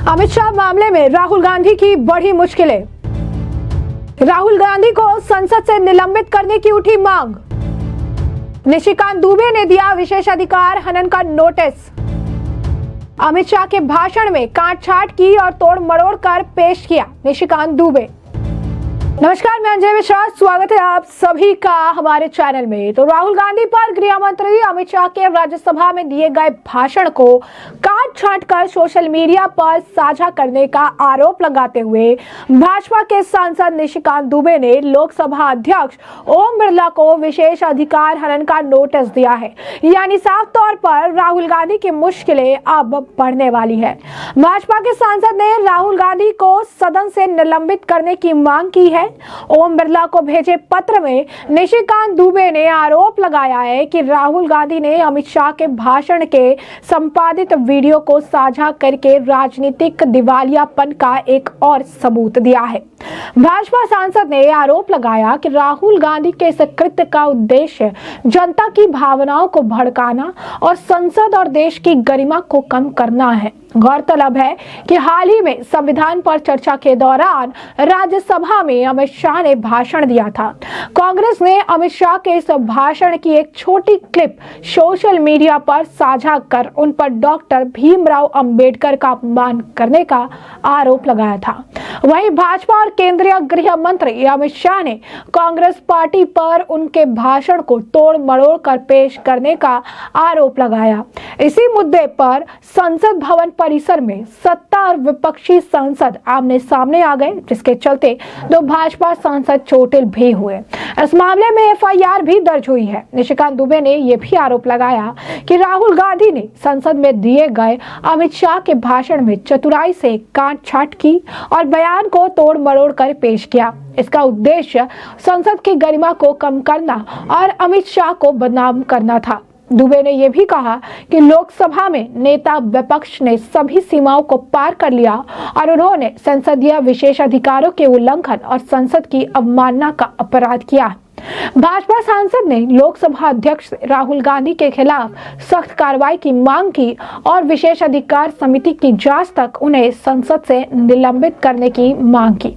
अमित शाह मामले में राहुल गांधी की बढ़ी मुश्किलें। राहुल गांधी को संसद से निलंबित करने की उठी मांग। निशिकांत दुबे ने दिया विशेषाधिकार हनन का नोटिस। अमित शाह के भाषण में काट-छांट की और तोड़ मरोड़ कर पेश किया निशिकांत दुबे। नमस्कार, मैं अंजय मिश्रा, स्वागत है आप सभी का हमारे चैनल में। तो राहुल गांधी पर गृह मंत्री अमित शाह के राज्यसभा में दिए गए भाषण को काट-छांट कर सोशल मीडिया पर साझा करने का आरोप लगाते हुए भाजपा के सांसद निशिकांत दुबे ने लोकसभा अध्यक्ष ओम बिरला को विशेष अधिकार हनन का नोटिस दिया है। यानी साफ तौर पर राहुल गांधी की मुश्किलें अब बढ़ने वाली है। भाजपा के सांसद ने राहुल गांधी को सदन से निलंबित करने की मांग की है। ओम बिरला को भेजे पत्र में निशिकांत दुबे ने आरोप लगाया है कि राहुल गांधी ने अमित शाह के भाषण के संपादित वीडियो को साझा करके राजनीतिक दिवालियापन का एक और सबूत दिया है। भाजपा सांसद ने आरोप लगाया कि राहुल गांधी के इस कृत्य का उद्देश्य जनता की भावनाओं को भड़काना और संसद और देश की गरिमा को कम करना है। गौरतलब है कि हाल ही में संविधान पर चर्चा के दौरान राज्यसभा में अमित शाह ने भाषण दिया था। कांग्रेस ने अमित शाह के इस भाषण की एक छोटी क्लिप सोशल मीडिया पर साझा कर उन पर डॉक्टर भीमराव अंबेडकर का अपमान करने का आरोप लगाया था। वहीं भाजपा और केंद्रीय गृह मंत्री अमित शाह ने कांग्रेस पार्टी पर उनके भाषण को तोड़ मरोड़ कर पेश करने का आरोप लगाया। इसी मुद्दे पर संसद भवन परिसर में सत्ता और विपक्षी सांसद आमने सामने आ गए, जिसके चलते दो भाजपा सांसद चोटिल भी हुए। इस मामले में एफआईआर भी दर्ज हुई है। निशिकांत दुबे ने यह भी आरोप लगाया कि राहुल गांधी ने संसद में दिए गए अमित शाह के भाषण में चतुराई से काट-छांट की और बयान को तोड़ मरोड़ कर पेश किया। इसका उद्देश्य संसद की गरिमा को कम करना और अमित शाह को बदनाम करना था। दुबे ने यह भी कहा कि लोकसभा में नेता विपक्ष ने सभी सीमाओं को पार कर लिया और उन्होंने संसदीय विशेषाधिकारों के उल्लंघन और संसद की अवमानना का अपराध किया। भाजपा सांसद ने लोकसभा अध्यक्ष राहुल गांधी के खिलाफ सख्त कार्रवाई की मांग की और विशेषाधिकार समिति की जांच तक उन्हें संसद से निलंबित करने की मांग की।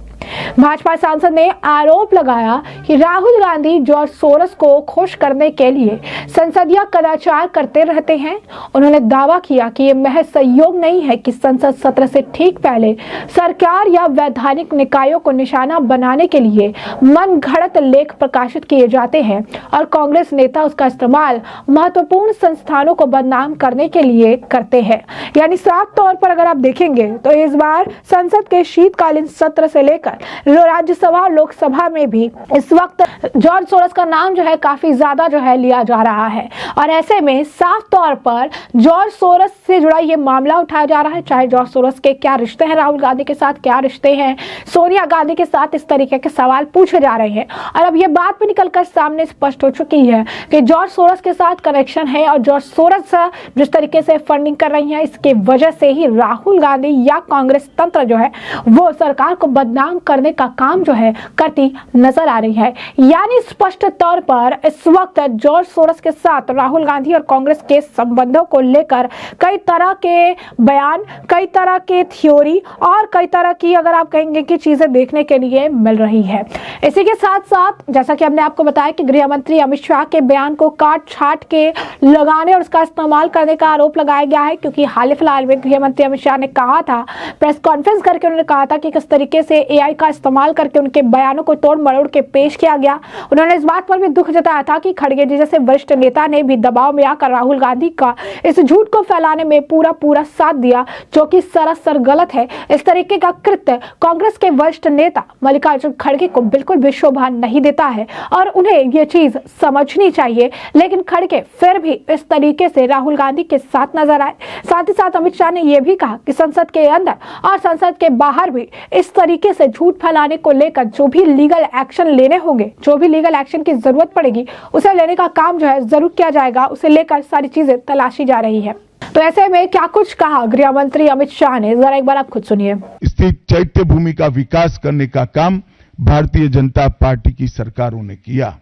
भाजपा सांसद ने आरोप लगाया कि राहुल गांधी जॉर्ज सोरस को खुश करने के लिए संसदीय कदाचार करते रहते हैं। उन्होंने दावा किया कि यह महज संयोग नहीं है कि संसद सत्र से ठीक पहले सरकार या वैधानिक निकायों को निशाना बनाने के लिए मनगढ़ंत लेख प्रकाशित किए जाते हैं और कांग्रेस नेता उसका इस्तेमाल महत्वपूर्ण संस्थानों को बदनाम करने के लिए करते हैं। यानी साफ तौर पर अगर आप देखेंगे तो इस बार संसद के शीतकालीन सत्र से लेकर राज्यसभा और लोकसभा में भी इस वक्त जॉर्ज सोरस का नाम जो है काफी ज्यादा जो है लिया जा रहा है। और ऐसे में साफ तौर पर जॉर्ज सोरस से जुड़ा ये मामला उठाया जा रहा है। चाहे जॉर्ज सोरस के क्या रिश्ते हैं राहुल गांधी के साथ, क्या रिश्ते हैं सोनिया गांधी के साथ, इस तरीके के सवाल पूछे जा रहे हैं। और अब ये बात भी निकलकर सामने स्पष्ट हो चुकी है कि जॉर्ज सोरस के साथ कनेक्शन है और जॉर्ज सोरस जिस तरीके से फंडिंग कर रही है, इसके वजह से ही राहुल गांधी या कांग्रेस तंत्र जो है वो सरकार को बदनाम करने का काम जो है करती नजर आ रही है। यानी स्पष्ट तौर पर इस वक्त जॉर्ज सोरस के साथ राहुल गांधी और कांग्रेस के संबंधों को लेकर कई तरह के बयान, कई तरह के थ्योरी और कई तरह की अगर आप कहेंगे कि चीजें देखने के लिए मिल रही है। इसी के साथ साथ जैसा कि हमने आपको बताया कि गृह मंत्री अमित शाह के बयान को काट-छांट के लगाने और उसका इस्तेमाल करने का आरोप लगाया गया है, क्योंकि हाल फिलहाल में गृह मंत्री अमित शाह ने कहा था, प्रेस कॉन्फ्रेंस करके उन्होंने कहा था कि किस तरीके से एआई का इस्तेमाल करके उनके बयानों को तोड़ मरोड़ के पेश किया गया। उन्होंने इस बात पर भी दुख जताया था कि खड़गे जी जैसे वरिष्ठ नेता ने भी दबाव में आकर राहुल गांधी का इस झूठ को फैलाने में पूरा साथ दिया, जो कि सरासर गलत है। इस तरीके का कृत्य कांग्रेस के वरिष्ठ नेता मल्लिकार्जुन खड़गे को बिल्कुल भी शोभा नहीं देता है और उन्हें यह चीज समझनी चाहिए। लेकिन खड़गे फिर भी इस तरीके से राहुल गांधी के साथ नजर आए। साथ ही साथ अमित शाह ने यह भी कहा कि संसद के अंदर और संसद के बाहर भी इस तरीके से झूठ फैलाने को लेकर जो भी लीगल एक्शन लेने होंगे, जो भी लीगल एक्शन की जरूरत पड़ेगी, उसे लेने का काम जो है जरूर किया जाएगा। उसे लेकर सारी चीजें तलाशी जा रही है। तो ऐसे में क्या कुछ कहा गृह मंत्री अमित शाह ने, जरा एक बार आप खुद सुनिए। स्थित चैत्य भूमि का विकास करने का काम भारतीय जनता पार्टी की सरकारों ने किया।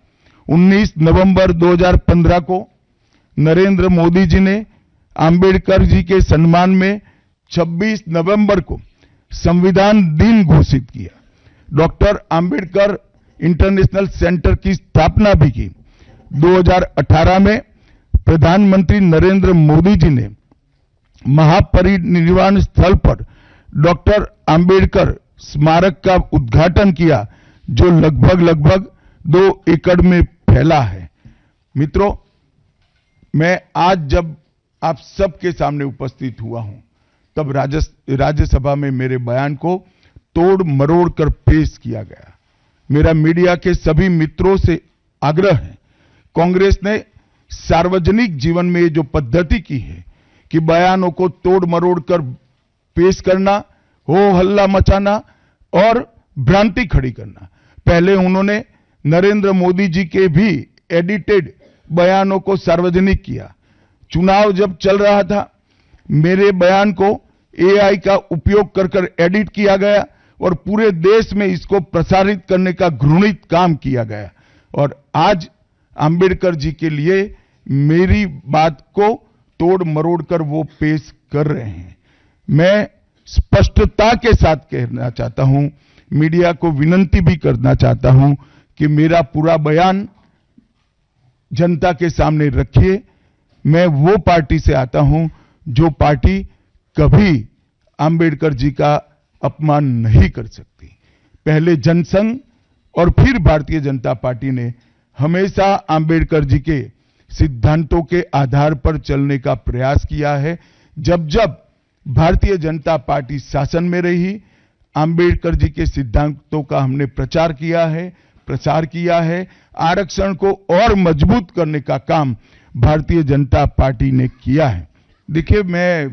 19 नवंबर 2015 को नरेंद्र मोदी जी ने अंबेडकर जी के सम्मान में 26 नवंबर को संविधान दिन घोषित किया। डॉक्टर अंबेडकर इंटरनेशनल सेंटर की स्थापना भी की। 2018 में प्रधानमंत्री नरेंद्र मोदी जी ने महापरिनिर्वाण स्थल पर डॉक्टर अंबेडकर स्मारक का उद्घाटन किया, जो लगभग 2 एकड़ में फैला है। मित्रों, मैं आज जब आप सबके सामने उपस्थित हुआ हूं, तब राज्यसभा में मेरे बयान को तोड़ मरोड़ कर पेश किया गया। मेरा मीडिया के सभी मित्रों से आग्रह है, कांग्रेस ने सार्वजनिक जीवन में जो पद्धति की है कि बयानों को तोड़ मरोड़ कर पेश करना, हो हल्ला मचाना और भ्रांति खड़ी करना। पहले उन्होंने नरेंद्र मोदी जी के भी एडिटेड बयानों को सार्वजनिक किया। चुनाव जब चल रहा था, मेरे बयान को एआई का उपयोग कर एडिट किया गया और पूरे देश में इसको प्रसारित करने का घृणित काम किया गया। और आज अंबेडकर जी के लिए मेरी बात को तोड़ मरोड़ कर वो पेश कर रहे हैं। मैं स्पष्टता के साथ कहना चाहता हूं, मीडिया को विनती भी करना चाहता हूं कि मेरा पूरा बयान जनता के सामने रखिए। मैं वो पार्टी से आता हूं जो पार्टी कभी अंबेडकर जी का अपमान नहीं कर सकती। पहले जनसंघ और फिर भारतीय जनता पार्टी ने हमेशा अंबेडकर जी के सिद्धांतों के आधार पर चलने का प्रयास किया है। जब जब भारतीय जनता पार्टी शासन में रही, अंबेडकर जी के सिद्धांतों का हमने प्रचार किया है। आरक्षण को और मजबूत करने का काम भारतीय जनता पार्टी ने किया है। देखिए, मैं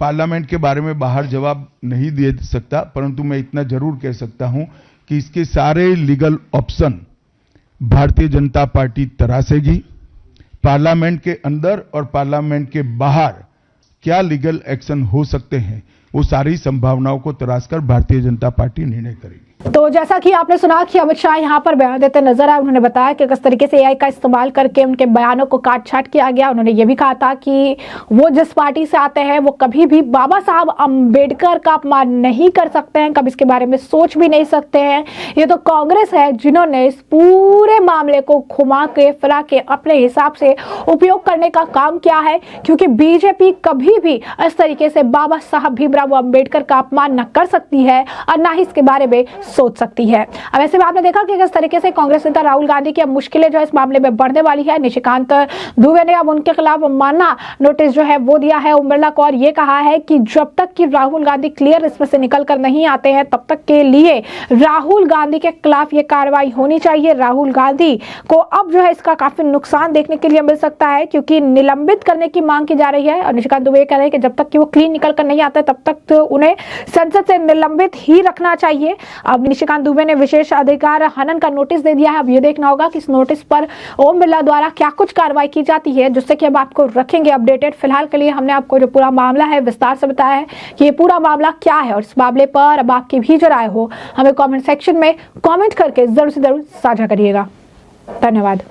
पार्लियामेंट के बारे में बाहर जवाब नहीं दे सकता, परंतु मैं इतना जरूर कह सकता हूं कि इसके सारे legal option Bharatiya Janata party तरासेगी। Parliament के अंदर और पार्लियामेंट के बाहर क्या लीगल एक्शन हो सकते हैं, वो सारी संभावनाओं को तराशकर भारतीय जनता पार्टी निर्णय करेगी। तो जैसा कि आपने सुना कि अमित शाह यहां पर बयान देते नजर आए। उन्होंने बताया कि किस तरीके से एआई का इस्तेमाल करके उनके बयानों को काट छाट किया गया। उन्होंने ये भी कहा था कि वो जिस पार्टी से आते हैं वो कभी भी बाबा साहब अंबेडकर का अपमान नहीं कर सकते हैं, कभी इसके बारे में सोच भी नहीं सकते हैं। ये तो कांग्रेस है जिन्होंने इस पूरे मामले को घुमा के फिरा के अपने हिसाब से उपयोग करने का काम किया है, क्योंकि बीजेपी कभी भी इस तरीके से बाबा साहब भीमराव अंबेडकर का अपमान न कर सकती है और ना ही इसके बारे में सोच सकती है। अब ऐसे में आपने देखा कि किस तरीके से कांग्रेस नेता राहुल गांधी की अब मुश्किलें जो है इस मामले में बढ़ने वाली है। निशिकांत दुबे ने अब उनके खिलाफ मानना नोटिस जो है वो दिया है ओम बिरला को, और ये कहा है कि जब तक कि राहुल गांधी क्लियर इसमें से निकल कर नहीं आते हैं, तब तक के लिए राहुल गांधी के खिलाफ ये कार्रवाई होनी चाहिए। राहुल गांधी को अब जो है इसका काफी नुकसान देखने के लिए मिल सकता है, क्योंकि निलंबित करने की मांग की जा रही है। और निशिकांत दुबे कह रहे हैं कि जब तक कि वो क्लीन निकल कर नहीं आता तब तक तो उन्हें संसद से निलंबित ही रखना चाहिए। अब निशिकांत दुबे ने विशेष अधिकार हनन का नोटिस दे दिया है। अब ये देखना होगा कि इस नोटिस पर ओम बिरला द्वारा क्या कुछ कार्रवाई की जाती है, जिससे कि अब आपको रखेंगे अपडेटेड। फिलहाल के लिए हमने आपको जो पूरा मामला है विस्तार से बताया है कि ये पूरा मामला क्या है, और इस मामले पर अब आपकी भी जो राय हो हमें कमेंट सेक्शन में कमेंट करके जरूर से जरूर साझा करिएगा। धन्यवाद।